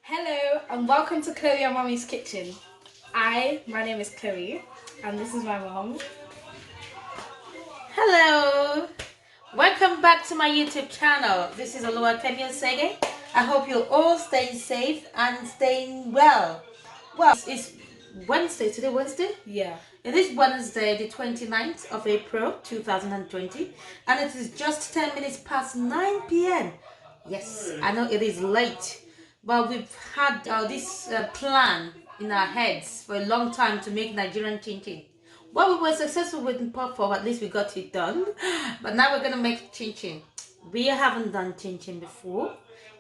Hello and welcome to Chloe and Mommy's Kitchen. My name is Chloe and this is my mom. Hello, welcome back to my YouTube channel. This is Oluwa Kenyan Sege. I hope you're all staying safe and staying well. Well, it's Wednesday, today Wednesday? Yeah. It is Wednesday, the 29th of April 2020, and it is just 10 minutes past 9 p.m. Yes, I know it is late, but we've had this plan in our heads for a long time to make Nigerian ChinChin. Well, we were successful with Pop, at least we got it done, but now we're going to make ChinChin. We haven't done ChinChin before.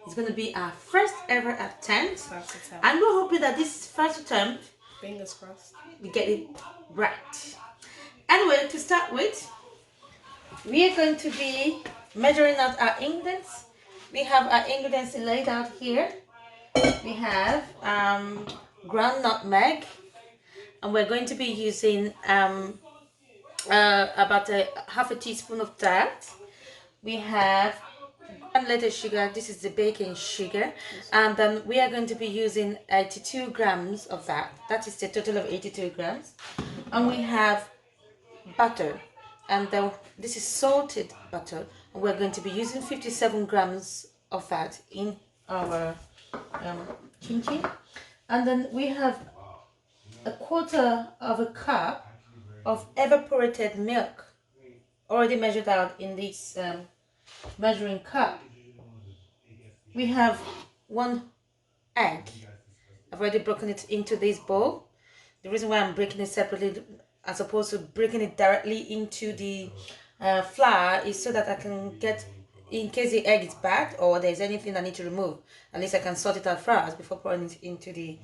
It's going to be our first ever attempt, and we're hoping that this first attempt, fingers crossed, we get it right. Anyway, to start with, we are going to be measuring out our ingredients. We have our ingredients laid out here. We have ground nutmeg, and we're going to be using about half a teaspoon of that. We have granulated sugar. This is the baking sugar, and then we are going to be using 82 grams of that. That is the total of 82 grams. And we have butter, and then this is salted butter, and we're going to be using 57 grams of that in our ChinChin. And then we have a quarter of a cup of evaporated milk, already measured out in this measuring cup. We have one egg. I've already broken it into this bowl. The reason why I'm breaking it separately as opposed to breaking it directly into the flour is so that I can get, in case the egg is bad or there's anything I need to remove, at least I can sort it out first before pouring it into the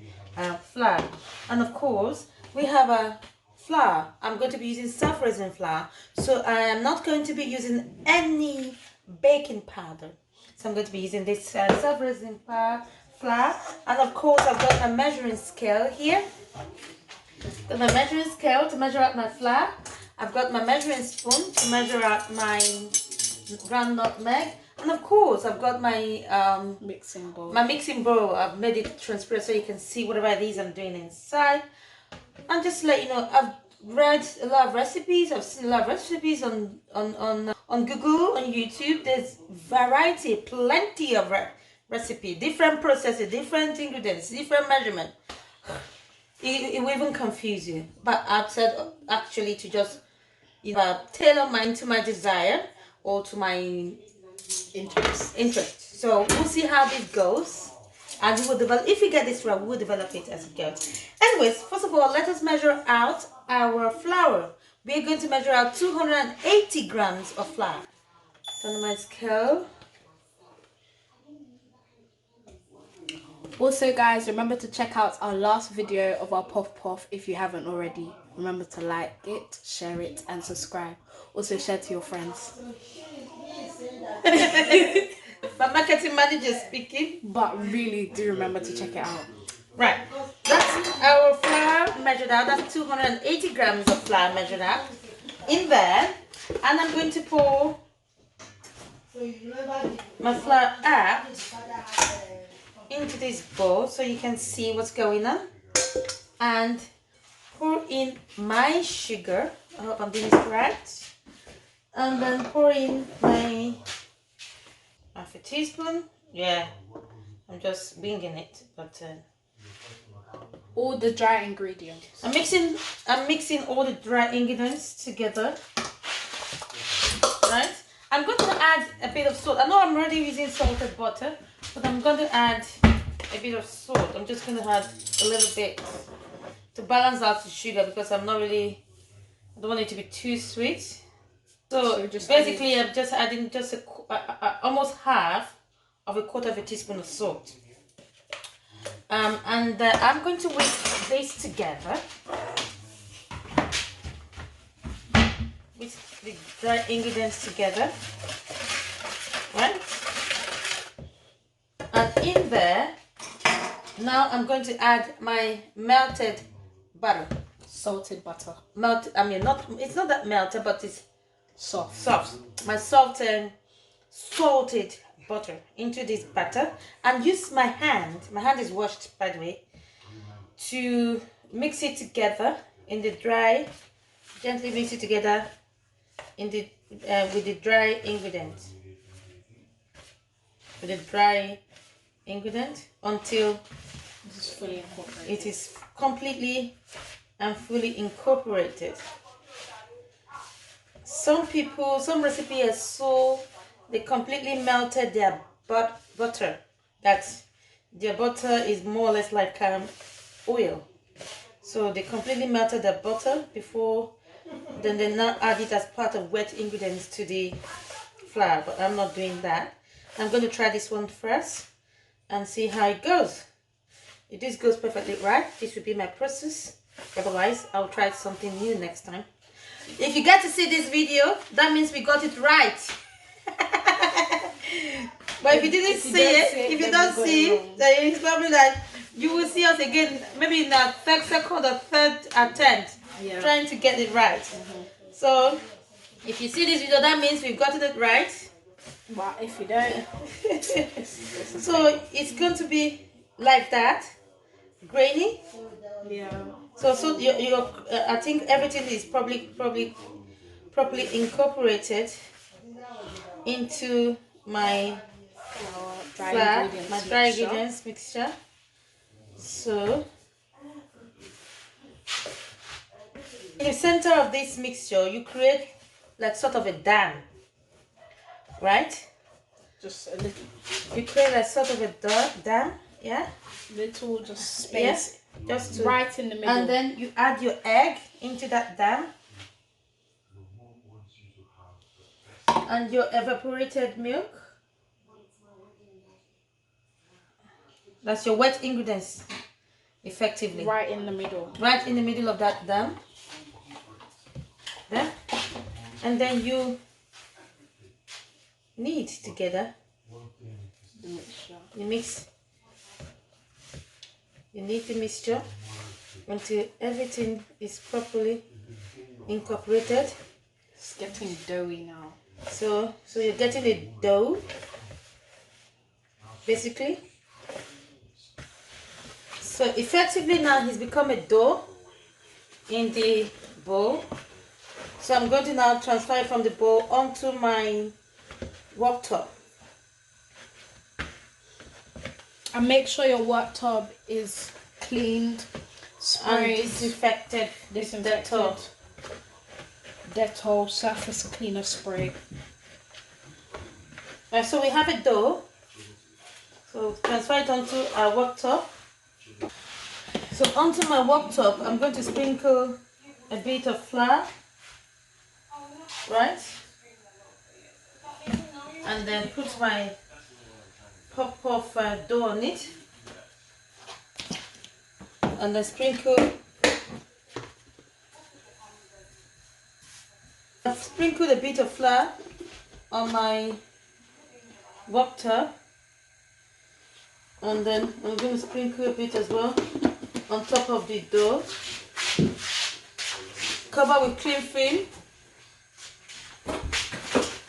flour. And of course, we have a flour. I'm going to be using self-raising flour, so I am not going to be using any baking powder. So I'm going to be using this self-raising flour, and of course I've got a measuring scale here. Got my measuring scale to measure out my flour. I've got my measuring spoon to measure out my ground nutmeg, and of course I've got my mixing bowl. My mixing bowl. I've made it transparent so you can see whatever it is I'm doing inside. And just to let you know, I've read a lot of recipes. I've seen a lot of recipes on Google, on YouTube. There's variety, plenty of recipe, different processes, different ingredients, different measurement. It will even confuse you. But I've said actually to just tailor mine to my desire or to my interest. So we'll see how this goes. And we will develop, if we get this right, we will develop it as it goes. Anyways, first of all, let us measure out our flour. We're going to measure out 280 grams of flour. On my scale. Also guys, remember to check out our last video of our puff if you haven't already. Remember to like it, share it and subscribe. Also share to your friends. My marketing manager speaking. But really do remember to check it out. Right, that's our flour measured out. That's 280 grams of flour measured out in there. And I'm going to pour my flour out into this bowl so you can see what's going on. And pour in my sugar. I hope I'm doing this correct. And then pour in my half a teaspoon. Yeah, I'm just winging it, but all the dry ingredients. I'm mixing all the dry ingredients together. Right? I'm going to add a bit of salt. I know I'm already using salted butter, but I'm going to add a bit of salt. I'm just going to add a little bit to balance out the sugar because I don't want it to be too sweet. So just basically, I'm just adding just almost half of a quarter of a teaspoon of salt. And I'm going to whisk this together with the dry ingredients together, right? And in there, now I'm going to add my melted butter. Salted butter. It's not that melted, but it's soft. My salted butter into this batter and use my hand is washed by the way, to mix it together in the dry, gently mix it together in the with the dry ingredient until it is completely and fully incorporated. Some recipes they completely melted their butter, that their butter is more or less like oil. So they completely melted the butter before, then they now add it as part of wet ingredients to the flour, but I'm not doing that. I'm going to try this one first and see how it goes. If this goes perfectly right, this will be my process. Otherwise, I'll try something new next time. If you get to see this video, that means we got it right. But if you didn't see it, if you don't see it, then it's probably like you will see us again, maybe in the second or third attempt, trying to get it right. So, if you see this video, that means we've gotten it right. But if you don't, so it's going to be like that, grainy. Yeah. So I think everything is properly incorporated into my flour, my dry ingredients mixture. So in the center of this mixture, you create like sort of a dam, right? Just a little. You create like sort of a dam, yeah. Little just space. Yeah, just to, right in the middle. And then you add your egg into that dam. And your evaporated milk. That's your wet ingredients, effectively. Right in the middle. Right in the middle of that dam. There. And then you knead together. The mixture. You knead the mixture until everything is properly incorporated. It's getting doughy now. So you're getting a dough, basically. So effectively now he's become a dough in the bowl. So I'm going to now transfer it from the bowl onto my worktop. And make sure your worktop is cleaned, sprayed, and disinfected. Dettol surface cleaner spray. So we have a dough. So transfer it onto our worktop. So onto my worktop, I'm going to sprinkle a bit of flour, right? And then put my puff dough on it. And then I've sprinkled a bit of flour on my worktop, and then I'm going to sprinkle a bit as well on top of the dough. Cover with cling film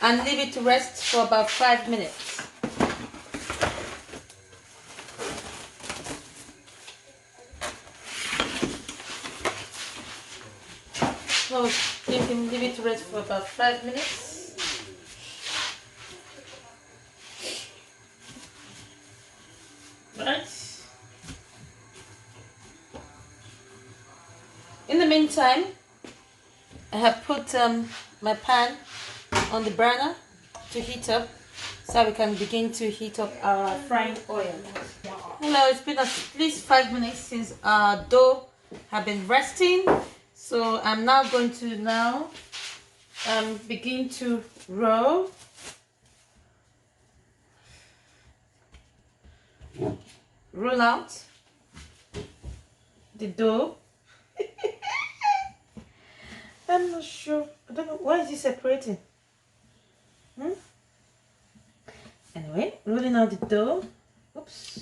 and leave it to rest for about 5 minutes. So you can leave it to rest for about 5 minutes. Right. In the meantime, I have put my pan on the burner to heat up, so we can begin to heat up our frying oil. Hello, it's been at least 5 minutes since our dough have been resting. So I'm now going to begin to roll out the dough. I'm not sure. I don't know. Why is it separating? Anyway, rolling out the dough. Oops.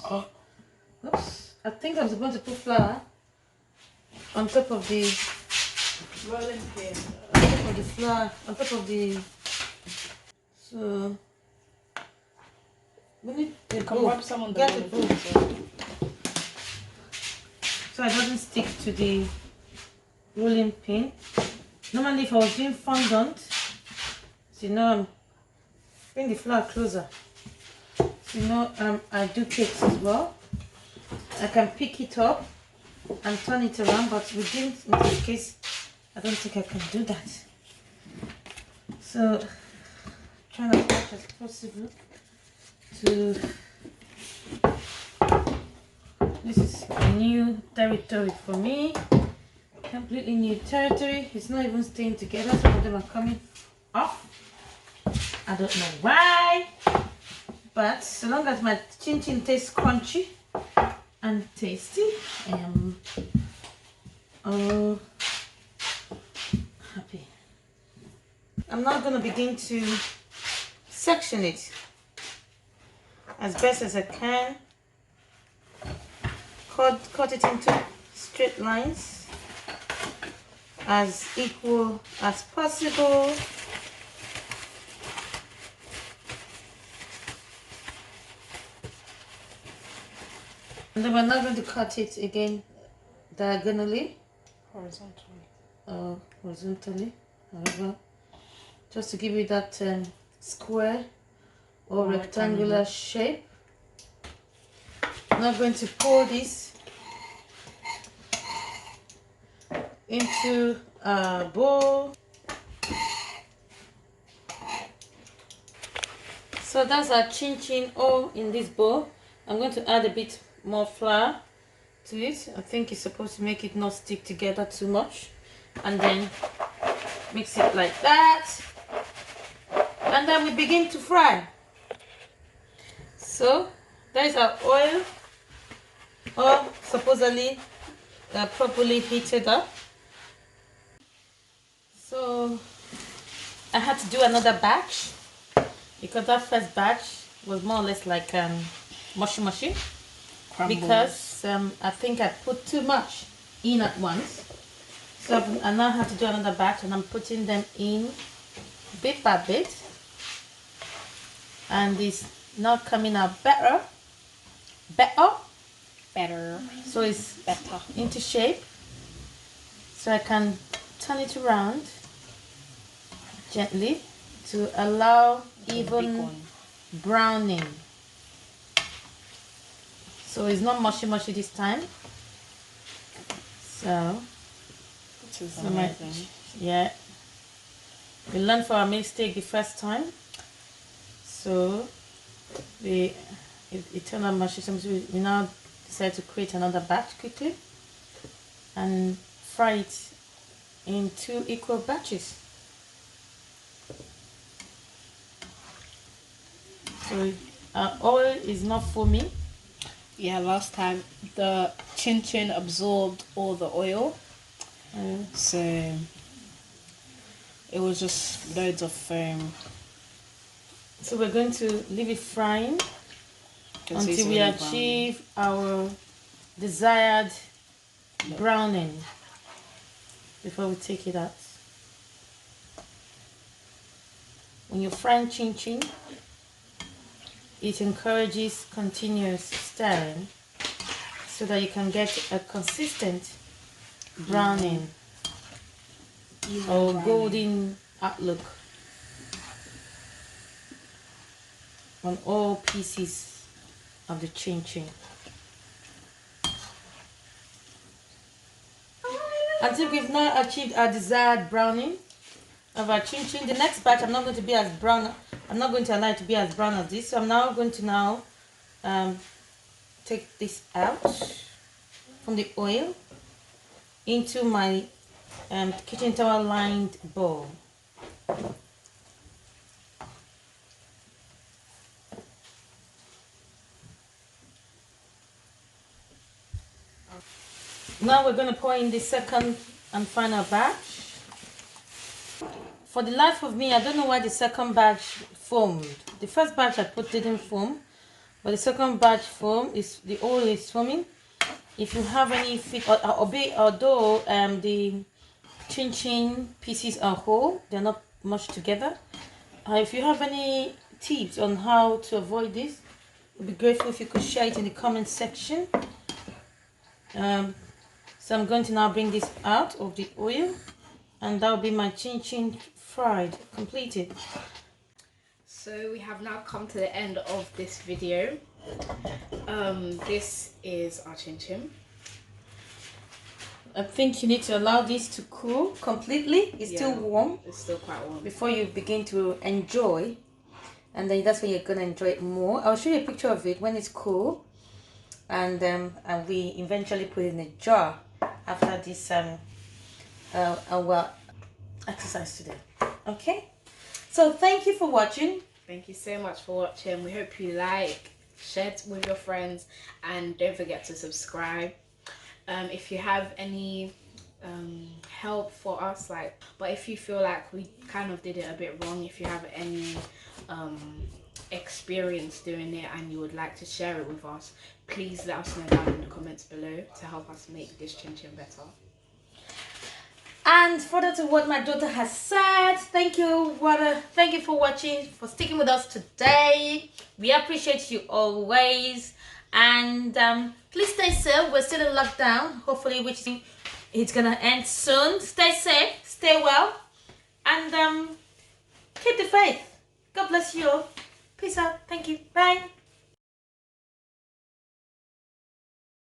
Oops. I think I'm supposed to put flour on top of the Rolling pin. on top of the flour, on top of the, so We need a You can bowl. rub some on the Get a bottom bowl. as well. So it doesn't stick to the rolling pin. Normally if I was doing fondant, so you know, bring the flour closer. So you know, I do cakes as well. I can pick it up and turn it around, but within in this case, I don't think I can do that. So try as much as possible to. This is a new territory for me. Completely new territory. It's not even staying together. Some of them are coming off. I don't know why. But so long as my chin chin tastes crunchy and tasty, I am happy. I'm now going to begin to section it as best as I can. Cut it into straight lines as equal as possible. And then we're not going to cut it again diagonally. Horizontally, however, just to give you that square or rectangular shape. I'm now going to pour this into a bowl. So that's our chin chin all in this bowl. I'm going to add a bit more flour to it. I think it's supposed to make it not stick together too much, and then mix it like that, and then we begin to fry. So there is our oil, all supposedly properly heated up. So I had to do another batch because that first batch was more or less like mushy crumbles. Because I think I put too much in at once. So I now have to do another batch, and I'm putting them in bit by bit, and it's now coming out better. So it's better into shape, so I can turn it around gently to allow even browning. So it's not mushy this time. So which is amazing. Yeah, we learned from our mistake the first time, so it turned out mushy. So we now decide to create another batch quickly and fry it in 2 equal batches. So our oil is not foamy. Yeah, last time the chin chin absorbed all the oil, so it was just loads of foam. So we're going to leave it frying until we achieve our desired browning before we take it out. When you're frying chin chin, it encourages continuous stirring so that you can get a consistent browning or golden outlook on all pieces of the chin chin. Until we've now achieved our desired browning of our chin chin, the next batch I'm not going to be as brown. I'm not going to allow it to be as brown as this. So I'm now going to take this out from the oil into my kitchen towel lined bowl. Now we're going to pour in the second and final batch. For the life of me, I don't know why the second batch foamed. The first batch I put didn't foam, but the second batch foam is the oil is foaming. If you have any although the chin chin pieces are whole, they're not much together. If you have any tips on how to avoid this, We'd be grateful if you could share it in the comment section. So I'm going to now bring this out of the oil, and that will be my chin chin fried, completed. So we have now come to the end of this video. This is our chin chin. I think you need to allow this to cool completely. It's still warm. It's still quite warm. Before you begin to enjoy, and then that's when you're gonna enjoy it more. I'll show you a picture of it when it's cool, and we eventually put it in a jar after this our exercise today. Okay, so thank you for watching. Thank you so much for watching. We hope you like, share it with your friends, and don't forget to subscribe. If you have any help for us, but if you feel like we kind of did it a bit wrong, if you have any experience doing it and you would like to share it with us, please let us know down in the comments below to help us make this chin chin better. And further to what my daughter has said, thank you for watching, for sticking with us today. We appreciate you always. And please stay safe. We're still in lockdown, hopefully, which it's gonna end soon. Stay safe, stay well, and keep the faith. God bless you all. Peace out. Thank you. Bye.